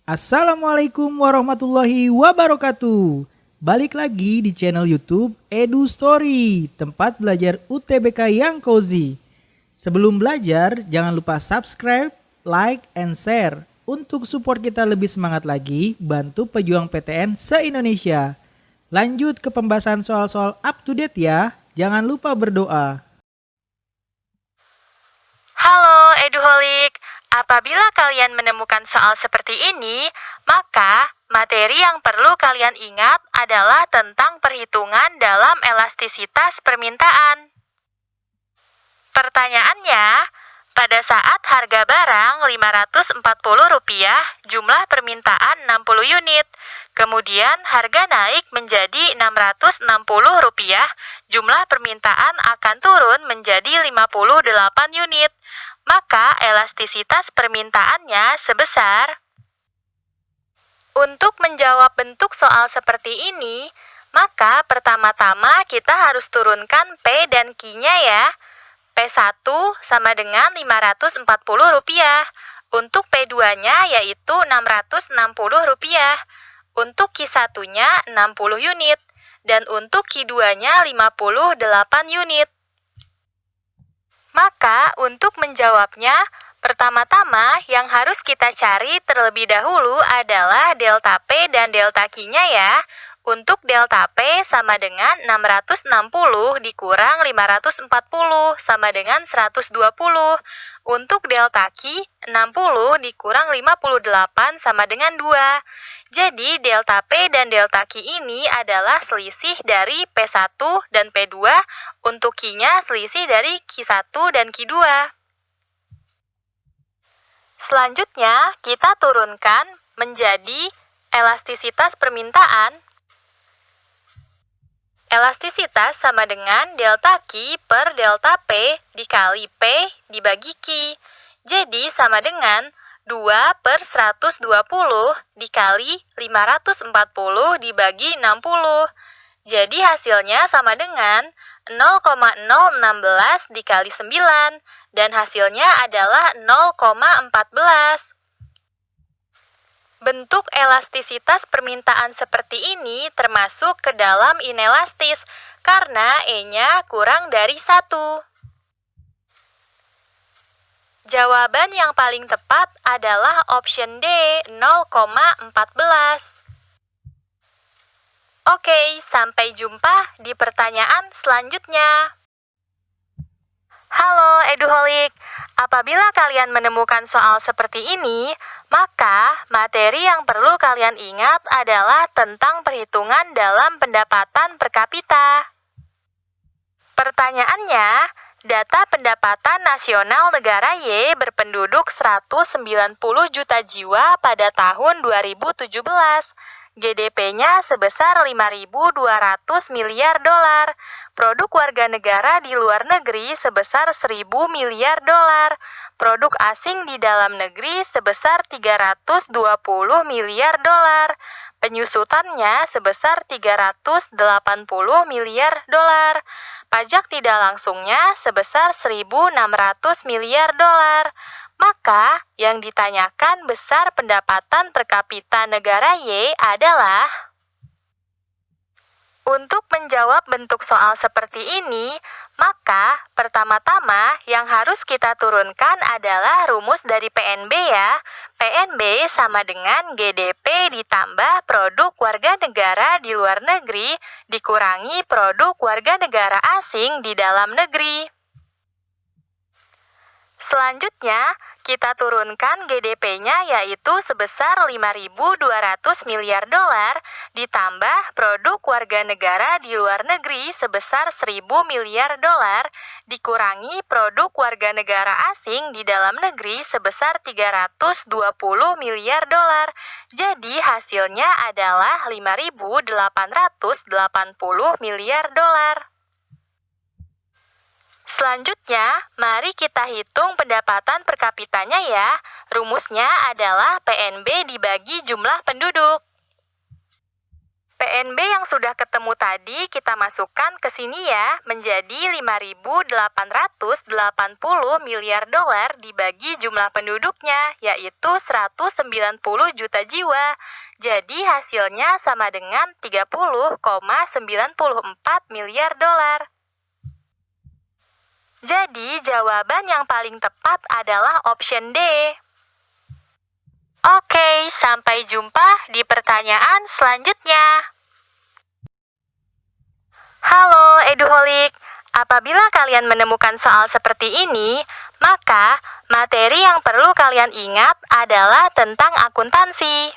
Assalamualaikum warahmatullahi wabarakatuh. Balik lagi di channel YouTube Edu Story, tempat belajar UTBK yang cozy. Sebelum belajar, jangan lupa subscribe, like, and share. Untuk support kita lebih semangat lagi, bantu pejuang PTN se-Indonesia. Lanjut ke pembahasan soal-soal up to date ya. Jangan lupa berdoa. Halo Eduholik, apabila kalian menemukan soal seperti ini, maka materi yang perlu kalian ingat adalah tentang perhitungan dalam elastisitas permintaan. Pertanyaannya, pada saat harga barang Rp540, jumlah permintaan 60 unit. Kemudian harga naik menjadi Rp660, jumlah permintaan akan turun menjadi 58 unit. Maka elastisitas permintaannya sebesar. Untuk menjawab bentuk soal seperti ini, maka pertama-tama kita harus turunkan P dan Q-nya ya. P1 sama dengan Rp540. Untuk P2-nya yaitu Rp660. Untuk Q1-nya 60 unit. Dan untuk Q2-nya 58 unit. Maka untuk menjawabnya, pertama-tama yang harus kita cari terlebih dahulu adalah delta P dan delta Q-nya ya. Untuk delta P sama dengan 660 dikurang 540 sama dengan 120. Untuk delta Q, 60 dikurang 58 sama dengan 2. Jadi delta P dan delta Q ini adalah selisih dari P1 dan P2, untuk Q-nya selisih dari Q1 dan Q2. Selanjutnya, kita turunkan menjadi elastisitas permintaan. Elastisitas sama dengan delta Q per delta P dikali P dibagi Q. Jadi sama dengan 2 per 120 dikali 540 dibagi 60. Jadi hasilnya sama dengan 0,016 dikali 9 dan hasilnya adalah 0,14. Bentuk elastisitas permintaan seperti ini termasuk ke dalam inelastis karena E-nya kurang dari 1. Jawaban yang paling tepat adalah option D, 0,14. Oke, sampai jumpa di pertanyaan selanjutnya. Halo Eduholik, apabila kalian menemukan soal seperti ini, maka materi yang perlu kalian ingat adalah tentang perhitungan dalam pendapatan per kapita. Pertanyaannya, data pendapatan nasional negara Y berpenduduk 190 juta jiwa pada tahun 2017. GDP-nya sebesar 5.200 miliar dolar. Produk warga negara di luar negeri sebesar 1.000 miliar dolar. Produk asing di dalam negeri sebesar 320 miliar dolar. Penyusutannya sebesar 380 miliar dolar. Pajak tidak langsungnya sebesar 1.600 miliar dolar. Maka, yang ditanyakan besar pendapatan per kapita negara Y adalah. Untuk menjawab bentuk soal seperti ini, maka pertama-tama yang harus kita turunkan adalah rumus dari PNB ya. PNB sama dengan GDP ditambah produk warga negara di luar negeri dikurangi produk warga negara asing di dalam negeri. Selanjutnya, kita turunkan GDP-nya yaitu sebesar 5.200 miliar dolar ditambah produk warga negara di luar negeri sebesar 1.000 miliar dolar dikurangi produk warga negara asing di dalam negeri sebesar 320 miliar dolar. Jadi hasilnya adalah 5.880 miliar dolar. Selanjutnya, mari kita hitung pendapatan per kapitanya ya. Rumusnya adalah PNB dibagi jumlah penduduk. ANB yang sudah ketemu tadi kita masukkan ke sini ya, menjadi 5.880 miliar dolar dibagi jumlah penduduknya, yaitu 190 juta jiwa. Jadi hasilnya sama dengan 30,94 miliar dolar. Jadi jawaban yang paling tepat adalah option D. Oke, sampai jumpa di pertanyaan selanjutnya. Halo Eduholik, apabila kalian menemukan soal seperti ini, maka materi yang perlu kalian ingat adalah tentang akuntansi.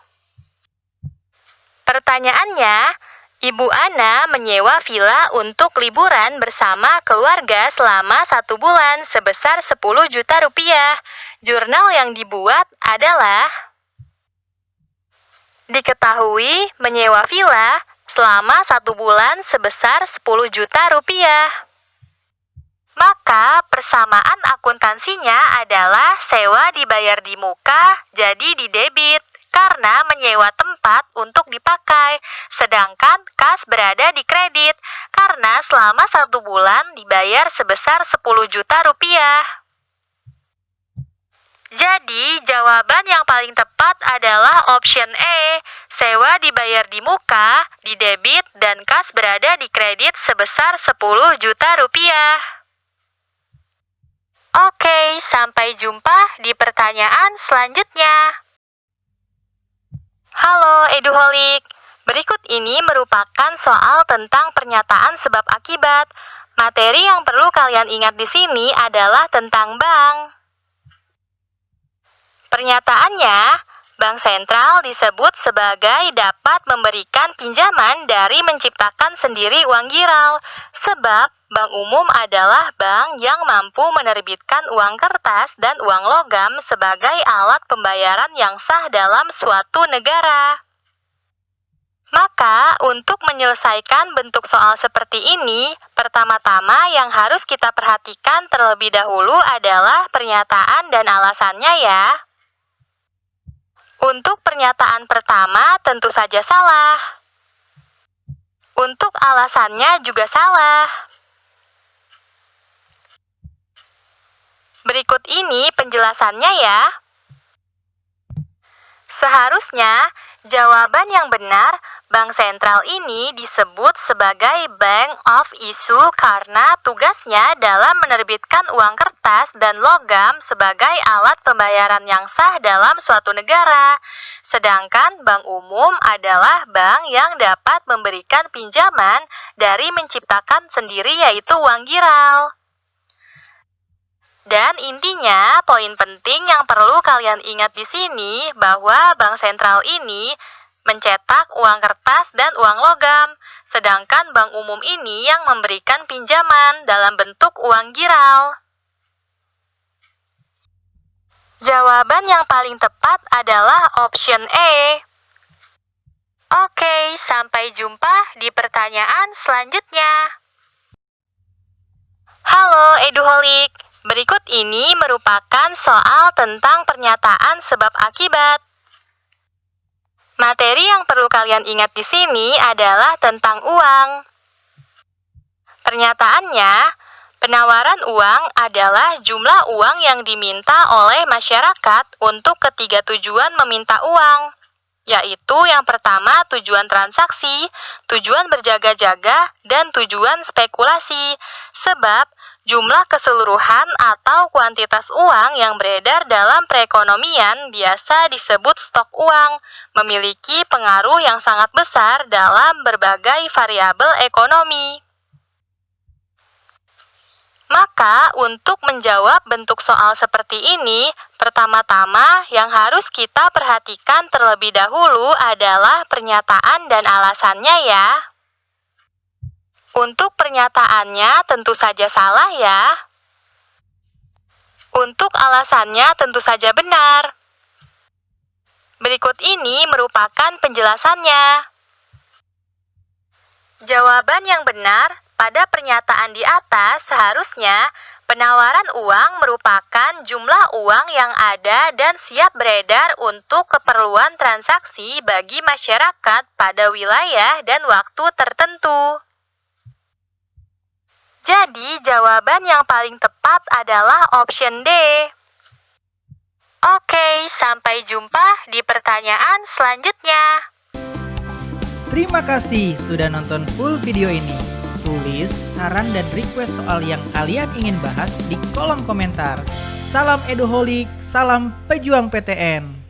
Pertanyaannya, Ibu Ana menyewa villa untuk liburan bersama keluarga selama 1 bulan sebesar 10 juta rupiah. Jurnal yang dibuat adalah diketahui menyewa villa selama 1 bulan sebesar 10 juta rupiah. Maka persamaan akuntansinya adalah sewa dibayar di muka, jadi di debit. Karena menyewa tempat untuk dipakai, sedangkan kas berada di kredit, karena selama 1 bulan dibayar sebesar 10 juta rupiah. Jadi, jawaban yang paling tepat adalah option E, sewa dibayar di muka, di debit, dan kas berada di kredit sebesar 10 juta rupiah. Oke, sampai jumpa di pertanyaan selanjutnya. Halo Eduholik, berikut ini merupakan soal tentang pernyataan sebab akibat. Materi yang perlu kalian ingat di sini adalah tentang bank. Pernyataannya, bank sentral disebut sebagai dapat memberikan pinjaman dari menciptakan sendiri uang giral, sebab bank umum adalah bank yang mampu menerbitkan uang kertas dan uang logam sebagai alat pembayaran yang sah dalam suatu negara. Maka, untuk menyelesaikan bentuk soal seperti ini, pertama-tama yang harus kita perhatikan terlebih dahulu adalah pernyataan dan alasannya ya. Untuk pernyataan pertama tentu saja salah. Untuk alasannya juga salah. Berikut ini penjelasannya ya. Seharusnya, jawaban yang benar, bank sentral ini disebut sebagai bank of issue karena tugasnya dalam menerbitkan uang kertas dan logam sebagai alat pembayaran yang sah dalam suatu negara. Sedangkan bank umum adalah bank yang dapat memberikan pinjaman dari menciptakan sendiri yaitu uang giral. Dan intinya, poin penting yang perlu kalian ingat di sini bahwa bank sentral ini mencetak uang kertas dan uang logam, sedangkan bank umum ini yang memberikan pinjaman dalam bentuk uang giral. Jawaban yang paling tepat adalah option E. Oke, sampai jumpa di pertanyaan selanjutnya. Halo Eduholik, berikut ini merupakan soal tentang pernyataan sebab akibat. Materi yang perlu kalian ingat di sini adalah tentang uang. Pernyataannya, penawaran uang adalah jumlah uang yang diminta oleh masyarakat untuk ketiga tujuan meminta uang, yaitu yang pertama tujuan transaksi, tujuan berjaga-jaga, dan tujuan spekulasi. Sebab jumlah keseluruhan atau kuantitas uang yang beredar dalam perekonomian biasa disebut stok uang, memiliki pengaruh yang sangat besar dalam berbagai variabel ekonomi. Maka, untuk menjawab bentuk soal seperti ini, pertama-tama yang harus kita perhatikan terlebih dahulu adalah pernyataan dan alasannya ya. Untuk pernyataannya tentu saja salah ya. Untuk alasannya tentu saja benar. Berikut ini merupakan penjelasannya. Jawaban yang benar pada pernyataan di atas seharusnya penawaran uang merupakan jumlah uang yang ada dan siap beredar untuk keperluan transaksi bagi masyarakat pada wilayah dan waktu tertentu. Jadi, jawaban yang paling tepat adalah option D. Oke, sampai jumpa di pertanyaan selanjutnya. Terima kasih sudah nonton full video ini. Tulis saran dan request soal yang kalian ingin bahas di kolom komentar. Salam Eduholik, salam pejuang PTN.